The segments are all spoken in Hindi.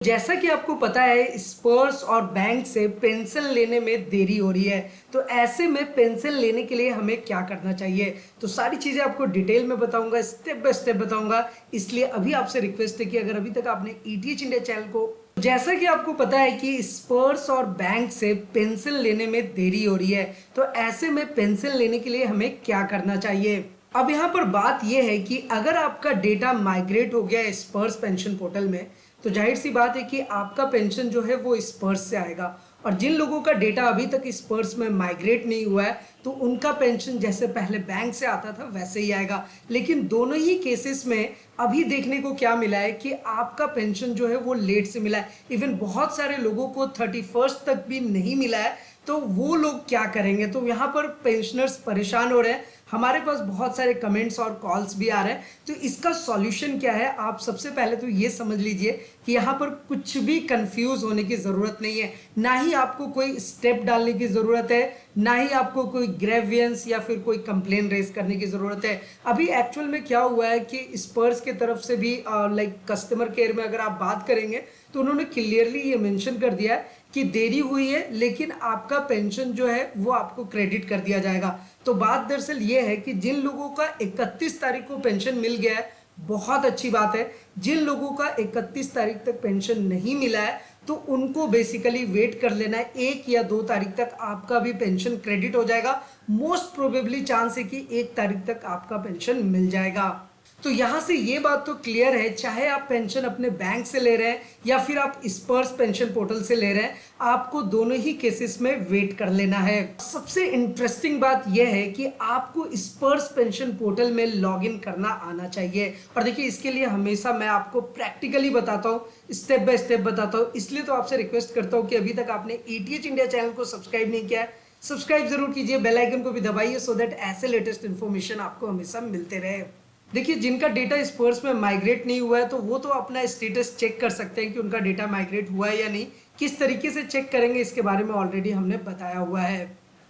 जैसा कि आपको पता है स्पर्स और बैंक से पेंशन लेने में देरी हो रही है। तो ऐसे में पेंशन लेने के लिए हमें क्या करना चाहिए, तो सारी चीज़ें आपको डिटेल में बताऊंगा, स्टेप बाय स्टेप बताऊंगा। इसलिए अभी आपसे रिक्वेस्ट है कि अगर अभी तक आपने ईटीएच इंडिया चैनल को, जैसा कि आपको पता है कि स्पर्स और बैंक से पेंशन लेने में देरी हो रही है, तो ऐसे में पेंशन लेने के लिए हमें क्या करना चाहिए। अब यहाँ पर बात यह है कि अगर आपका डेटा माइग्रेट हो गया है स्पर्स पेंशन पोर्टल में, तो जाहिर सी बात है कि आपका पेंशन जो है वो स्पर्स से आएगा। और जिन लोगों का डेटा अभी तक स्पर्स में माइग्रेट नहीं हुआ है, तो उनका पेंशन जैसे पहले बैंक से आता था वैसे ही आएगा। लेकिन दोनों ही केसेस में अभी देखने को क्या मिला है कि आपका पेंशन जो है वो लेट से मिला है। इवन बहुत सारे लोगों को 31st तक भी नहीं मिला है। तो वो लोग क्या करेंगे, तो यहाँ पर पेंशनर्स परेशान हो रहे हैं। हमारे पास बहुत सारे कमेंट्स और कॉल्स भी आ रहे हैं। तो इसका सॉल्यूशन क्या है, आप सबसे पहले तो ये समझ लीजिए कि यहाँ पर कुछ भी कंफ्यूज होने की ज़रूरत नहीं है। ना ही आपको कोई स्टेप डालने की ज़रूरत है, ना ही आपको कोई ग्रेवियंस या फिर कोई कंप्लेन रेज करने की ज़रूरत है। अभी एक्चुअल में क्या हुआ है कि स्पर्स के तरफ से भी लाइक कस्टमर केयर में अगर आप बात करेंगे, तो उन्होंने क्लियरली ये मेंशन कर दिया है कि देरी हुई है, लेकिन आपका पेंशन जो है वो आपको क्रेडिट कर दिया जाएगा। तो बात दरअसल ये है कि जिन लोगों का 31 तारीख को पेंशन मिल गया है, बहुत अच्छी बात है। जिन लोगों का 31 तारीख तक पेंशन नहीं मिला है, तो उनको बेसिकली वेट कर लेना है। 1 या 2 तारीख तक आपका भी पेंशन क्रेडिट हो जाएगा। मोस्ट प्रोबेबली चांस है कि 1 तारीख तक आपका पेंशन मिल जाएगा। तो यहां से ये बात तो क्लियर है, चाहे आप पेंशन अपने बैंक से ले रहे हैं या फिर आप स्पर्स पेंशन पोर्टल से ले रहे हैं, आपको दोनों ही केसेस में वेट कर लेना है। सबसे इंटरेस्टिंग बात यह है कि आपको स्पर्स पेंशन पोर्टल में लॉगिन करना आना चाहिए। और देखिए, इसके लिए हमेशा मैं आपको प्रैक्टिकली बताता हूँ, स्टेप बाय स्टेप बताता हूँ। इसलिए तो आपसे रिक्वेस्ट करता हूँ कि अभी तक आपने ईटीएच इंडिया चैनल को सब्सक्राइब नहीं किया है, सब्सक्राइब जरूर कीजिए, बेल आइकन को भी दबाइए, सो दैट ऐसे लेटेस्ट इन्फॉर्मेशन आपको हमेशा मिलते रहे। देखिए, जिनका डेटा स्पर्स में माइग्रेट नहीं हुआ है, तो वो तो अपना स्टेटस चेक कर सकते हैं कि उनका डेटा माइग्रेट हुआ है या नहीं। किस तरीके से चेक करेंगे इसके बारे में ऑलरेडी हमने बताया हुआ है।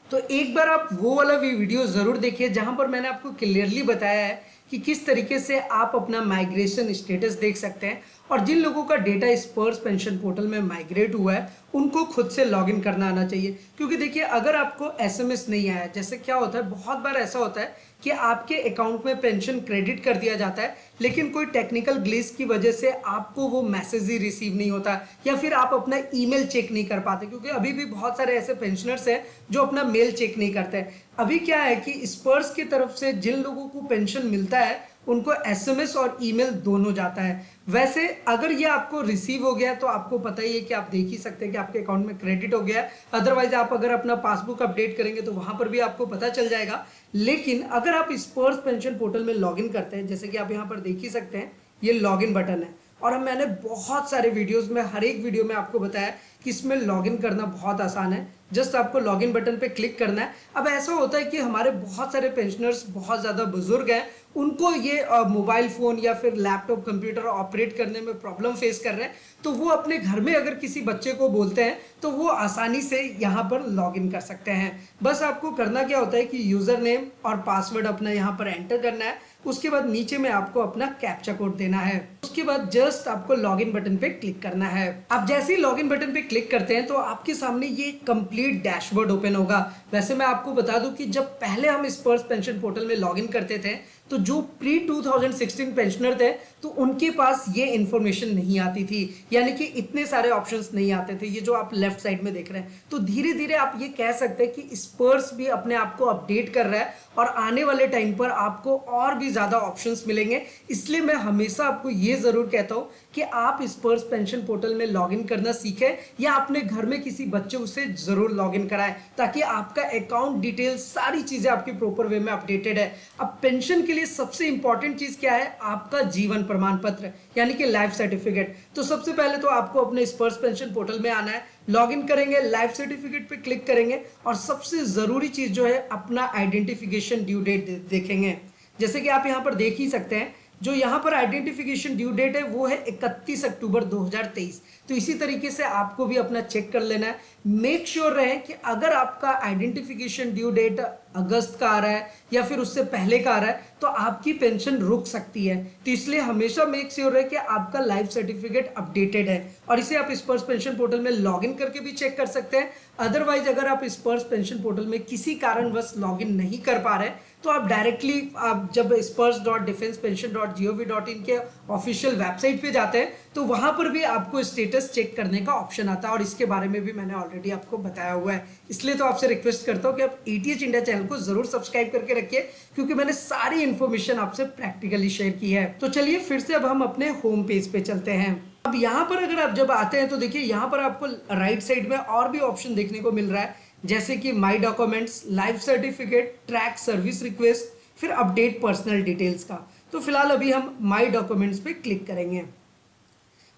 तो एक बार आप वो वाला भी वीडियो ज़रूर देखिए जहां पर मैंने आपको क्लियरली बताया है कि किस तरीके से आप अपना माइग्रेशन स्टेटस देख सकते हैं। और जिन लोगों का डेटा स्पर्स पेंशन पोर्टल में माइग्रेट हुआ है, उनको खुद से लॉगिन करना आना चाहिए। क्योंकि देखिए, अगर आपको एसएमएस नहीं आया, जैसे क्या होता है, बहुत बार ऐसा होता है कि आपके अकाउंट में पेंशन क्रेडिट कर दिया जाता है, लेकिन कोई टेक्निकल ग्लिच की वजह से आपको वो मैसेज ही रिसीव नहीं होता, या फिर आप अपना ईमेल चेक नहीं कर पाते। क्योंकि अभी भी बहुत सारे ऐसे पेंशनर्स हैं जो अपना मेल चेक नहीं करते। अभी क्या है कि स्पर्स की तरफ से जिन लोगों को पेंशन मिलता है, उनको एसएमएस और ईमेल दोनों जाता है। वैसे अगर ये आपको रिसीव हो गया, तो आपको पता ही है कि आप देख ही सकते हैं कि आपके अकाउंट में क्रेडिट हो गया है। अदरवाइज आप अगर अपना पासबुक अपडेट करेंगे, तो वहां पर भी आपको पता चल जाएगा। लेकिन अगर आप स्पर्स पेंशन पोर्टल में लॉगिन करते हैं, जैसे कि आप यहाँ पर देख ही सकते हैं, ये लॉगिन बटन है। और मैंने बहुत सारे वीडियोस में, हर एक वीडियो में आपको बताया कि इसमें लॉगिन करना बहुत आसान है। जस्ट आपको लॉगिन बटन पे क्लिक करना है। अब ऐसा होता है कि हमारे बहुत सारे पेंशनर्स बहुत ज़्यादा बुजुर्ग हैं, उनको ये मोबाइल फ़ोन या फिर लैपटॉप कंप्यूटर ऑपरेट करने में प्रॉब्लम फेस कर रहे हैं। तो वो अपने घर में अगर किसी बच्चे को बोलते हैं, तो वो आसानी से यहाँ पर लॉगिन कर सकते हैं। बस आपको करना क्या होता है कि यूज़र नेम और पासवर्ड अपना यहाँ पर एंटर करना है। उसके बाद नीचे में आपको अपना कैप्चा कोड देना है। उसके बाद जस्ट आपको लॉगिन बटन पे क्लिक करना है। आप जैसे ही लॉगिन बटन पे क्लिक करते हैं, तो आपके सामने ये कंप्लीट डैशबोर्ड ओपन होगा। वैसे मैं आपको बता दूं कि जब पहले हम स्पर्स पेंशन पोर्टल में लॉगिन करते थे, तो जो प्री 2016 पेंशनर थे, तो उनके पास ये इंफॉर्मेशन नहीं आती थी, यानी कि इतने सारे ऑप्शंस नहीं आते थे, ये जो आप लेफ्ट साइड में देख रहे हैं। तो धीरे धीरे आप ये कह सकते हैं कि स्पर्स भी अपने आप को अपडेट कर रहा है, और आने वाले टाइम पर आपको और भी ज़्यादा ऑप्शंस मिलेंगे। इसलिए मैं हमेशा आपको ये ज़रूर कहता हूँ कि आप स्पर्स पेंशन पोर्टल में लॉगिन करना सीखें, या अपने घर में किसी बच्चे से ज़रूर लॉगिन कराएं, ताकि आपका अकाउंट डिटेल सारी चीज़ें आपकी प्रॉपर वे में अपडेटेड है। अब पेंशन के लिए सबसे इंपॉर्टेंट चीज़ क्या है, आपका जीवन प्रमाण पत्र, यानी कि लाइफ सर्टिफिकेट। तो सबसे पहले तो आपको अपने स्पर्स पेंशन पोर्टल में आना है, लॉगिन करेंगे, लाइफ सर्टिफिकेट पे क्लिक करेंगे, और सबसे ज़रूरी चीज़ जो है, अपना आइडेंटिफिकेशन ड्यू डेट देखेंगे। जैसे कि आप यहाँ पर देख ही सकते हैं जो यहाँ पर आइडेंटिफिकेशन ड्यू डेट है वो है 31 अक्टूबर 2023। तो इसी तरीके से आपको भी अपना चेक कर लेना है। मेक श्योर रहे कि अगर आपका आइडेंटिफिकेशन ड्यू डेट अगस्त का आ रहा है या फिर उससे पहले का आ रहा है तो आपकी पेंशन रुक सकती है। तो इसलिए हमेशा मेक श्योर रहे कि आपका लाइफ सर्टिफिकेट अपडेटेड है, और इसे आप स्पर्श पेंशन पोर्टल में लॉगिन करके भी चेक कर सकते हैं। अदरवाइज अगर आप स्पर्श पेंशन पोर्टल में किसी कारणवश लॉगिन नहीं कर पा रहे तो आप डायरेक्टली आप जब spurs.defensepension.gov.in के ऑफिशियल वेबसाइट पे जाते हैं तो वहां पर भी आपको स्टेटस चेक करने का ऑप्शन आता है, और इसके बारे में भी मैंने ऑलरेडी आपको बताया हुआ है। इसलिए तो आपसे रिक्वेस्ट करता हूं कि आप ATH इंडिया चैनल को जरूर सब्सक्राइब करके रखिए, क्योंकि मैंने सारी इंफॉर्मेशन आपसे प्रैक्टिकली शेयर की है। तो चलिए फिर से अब हम अपने होम पेज पे चलते हैं। अब यहाँ पर अगर आप जब आते हैं तो देखिए यहाँ पर आपको राइट साइड में और भी ऑप्शन देखने को मिल रहा है, जैसे कि my documents, life certificate, track service request, फिर अपडेट पर्सनल डिटेल्स का। तो फिलहाल अभी हम माय डॉक्यूमेंट्स पे क्लिक करेंगे।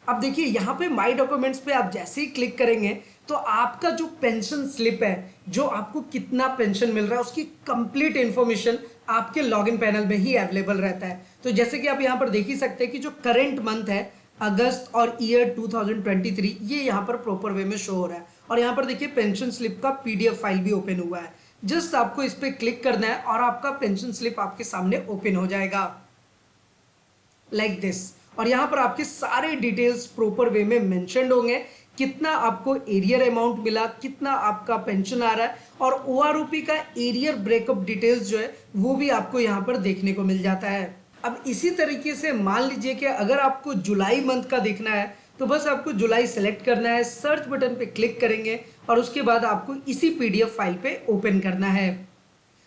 अब देखिए यहाँ पे माय डॉक्यूमेंट्स पे आप जैसे ही क्लिक करेंगे तो आपका जो पेंशन स्लिप है, जो आपको कितना पेंशन मिल रहा है, उसकी कंप्लीट इंफॉर्मेशन आपके लॉगिन पैनल में ही अवेलेबल रहता है। तो जैसे कि आप यहाँ पर देख ही सकते हैं कि जो करंट मंथ है अगस्त और ईयर 2023 ये यहाँ पर प्रॉपर वे में शो हो रहा है, और यहाँ पर देखिए पेंशन स्लिप का PDF फाइल भी ओपन हुआ है। जस्ट आपको इस पर क्लिक करना है और आपका पेंशन स्लिप आपके सामने ओपन हो जाएगा लाइक दिस। और यहाँ पर आपके सारे डिटेल्स प्रॉपर वे में मेंशन्ड होंगे, कितना आपको एरियर अमाउंट मिला, कितना आपका पेंशन आ रहा है, और OROP का एरियर ब्रेकअप डिटेल्स जो है वो भी आपको यहाँ पर देखने को मिल जाता है। अब इसी तरीके से मान लीजिए कि अगर आपको जुलाई मंथ का देखना है तो बस आपको जुलाई सेलेक्ट करना है, सर्च बटन पे क्लिक करेंगे और उसके बाद आपको इसी PDF फाइल पे ओपन करना है।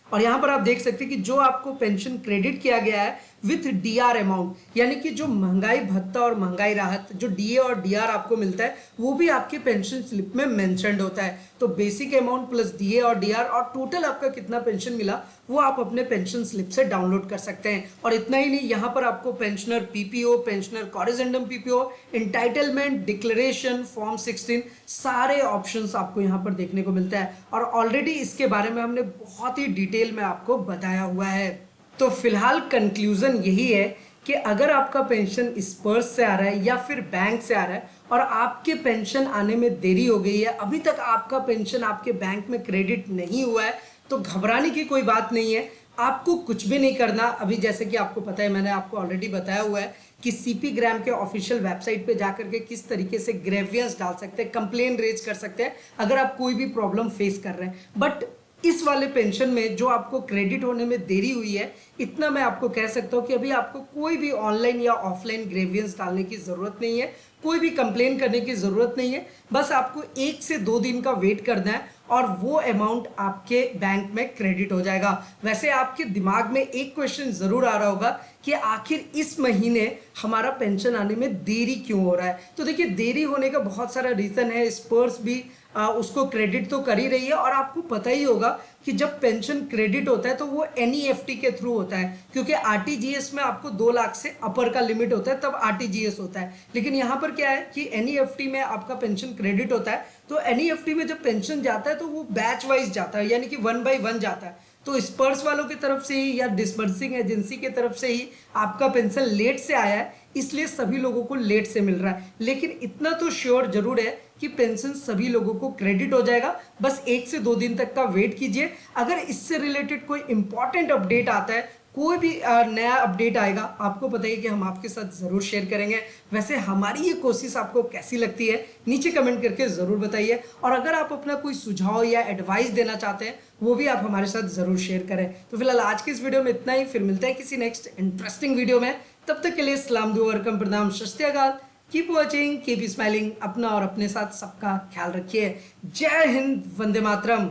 और यहाँ पर आप देख सकते हैं कि जो आपको पेंशन क्रेडिट किया गया है विथ DR अमाउंट, यानी कि जो महंगाई भत्ता और महंगाई राहत जो DA और DR आपको मिलता है वो भी आपके पेंशन स्लिप में मेंशन्ड होता है। तो बेसिक अमाउंट प्लस DA और DR और टोटल आपका कितना पेंशन मिला वो आप अपने पेंशन स्लिप से डाउनलोड कर सकते हैं। और इतना ही नहीं, यहाँ पर आपको pensioner PPO, pensioner corrigendum PPO, entitlement declaration, form 16 सारे ऑप्शंस आपको यहाँ पर देखने को मिलता है, और ऑलरेडी इसके बारे में हमने बहुत ही डिटेल में आपको बताया हुआ है। तो फिलहाल कंक्लूजन यही है कि अगर आपका पेंशन स्पर्श से आ रहा है या फिर बैंक से आ रहा है और आपके पेंशन आने में देरी हो गई है, अभी तक आपका पेंशन आपके बैंक में क्रेडिट नहीं हुआ है, तो घबराने की कोई बात नहीं है। आपको कुछ भी नहीं करना। अभी जैसे कि आपको पता है, मैंने आपको ऑलरेडी बताया हुआ है कि CP ग्राम के ऑफिशियल वेबसाइट पे जाकर के किस तरीके से ग्रेवियंस डाल सकते हैं, कंप्लेन रेज कर सकते हैं अगर आप कोई भी प्रॉब्लम फेस कर रहे हैं। बट इस वाले पेंशन में जो आपको क्रेडिट होने में देरी हुई है, इतना मैं आपको कह सकता हूं कि अभी आपको कोई भी ऑनलाइन या ऑफलाइन ग्रेवियंस डालने की जरूरत नहीं है, कोई भी कंप्लेन करने की जरूरत नहीं है। बस आपको 1 से 2 दिन का वेट करना है और वो अमाउंट आपके बैंक में क्रेडिट हो जाएगा। वैसे आपके दिमाग में एक क्वेश्चन जरूर आ रहा होगा कि आखिर इस महीने हमारा पेंशन आने में देरी क्यों हो रहा है। तो देखिए, देरी होने का बहुत सारा रीजन है। स्पर्श भी उसको क्रेडिट तो कर ही रही है, और आपको पता ही होगा कि जब पेंशन क्रेडिट होता है तो वो NEFT के थ्रू होता है, क्योंकि RTGS में आपको 2 लाख से अपर का लिमिट होता है तब RTGS होता है। लेकिन यहाँ पर क्या है कि NEFT में आपका पेंशन क्रेडिट होता है, तो NEFT में जब पेंशन जाता है तो वो बैच वाइज जाता है, यानी कि 1 by 1 जाता है। तो स्पर्श वालों की तरफ से ही या डिसबर्सिंग एजेंसी की तरफ से ही आपका पेंशन लेट से आया है, इसलिए सभी लोगों को लेट से मिल रहा है। लेकिन इतना तो श्योर जरूर है कि पेंशन सभी लोगों को क्रेडिट हो जाएगा। बस 1 से 2 दिन तक का वेट कीजिए। अगर इससे रिलेटेड कोई इंपॉर्टेंट अपडेट आता है, कोई भी नया अपडेट आएगा, आपको पता है कि हम आपके साथ जरूर शेयर करेंगे। वैसे हमारी ये कोशिश आपको कैसी लगती है नीचे कमेंट करके जरूर बताइए, और अगर आप अपना कोई सुझाव या एडवाइस देना चाहते हैं वो भी आप हमारे साथ जरूर शेयर करें। तो फिलहाल आज की इस वीडियो में इतना ही, फिर मिलते हैं किसी नेक्स्ट इंटरेस्टिंग वीडियो में। तब तक के लिए सलाम दुआ वरकम प्रणाम सत श्री अकाल। Keep watching, keep smiling. अपना और अपने साथ सबका ख्याल रखिए। जय हिंद, वंदे मातरम।